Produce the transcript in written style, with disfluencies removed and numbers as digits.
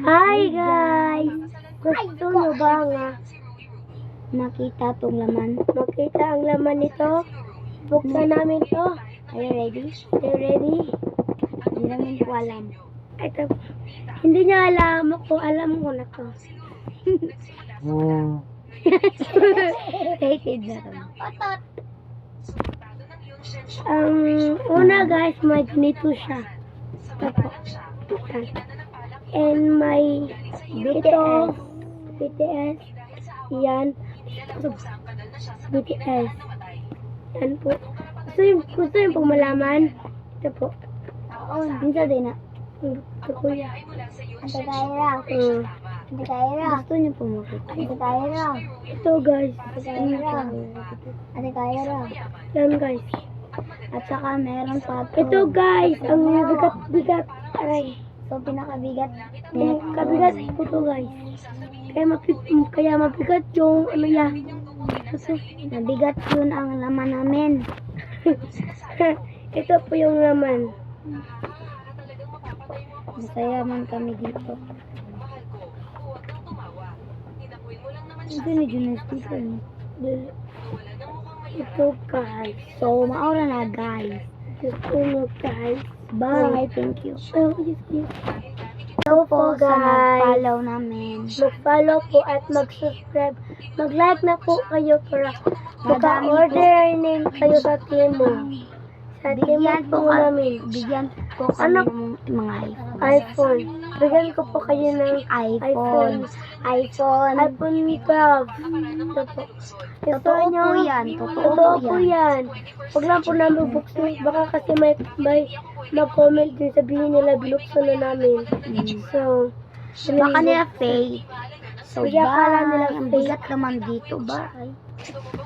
Hi guys! Gusto nyo ba nga Makita tong laman. makita ang laman nito? Buksan namin to. Are you ready? Are you ready? Hindi namin ko alam. Ito. Hindi niya alam ako. Alam ko na to. Rated na to. Una guys, may ganito siya. Ito po. And may BTS. Yan. BTS. Yan po. Gusto yung pong malaman? Ito po. Oo, minsan din na. Ito po yan. Ate Kyra. Ate Kyra. Gusto niyo po makita. Ate Kyra. Ito guys. Ate Kyra. Ate Kyra. Yan guys. At saka meron pa to. Ito guys. Ang bigat-bigat. Aray. So, pinakabigat. Ang kabigat po to guys. Kaya mabigat yung ano yan. Kasi, Mabigat yun ang laman namin. ito po yung laman. Masaya man kami dito. Ito ni Jonas dito. Ito guys. So, maura na guys. Gusto nyo guys. Bye. Thank you. Oh, yes. So po guys. sa nag-follow namin. Mag-follow po at mag-subscribe. Mag-like na po kayo para Madami maka-order din kayo sa Timo. Sa Timo Bigyan po po namin. Bigyan po kami Ano? ng mga iPhone. Bigyan ko po kayo ng iPhone. iPhone. iPhone 12. Ito po. Gusto Totoo nyo? po yan. Totoo po yan. Huwag lang po namin buksan. Baka kasi may mag-comment din, sabihin nila binuksan na namin. So, Baka nila fake. So, Bigyan ka lang nila bye. Ang fake. bigat naman dito. Bye.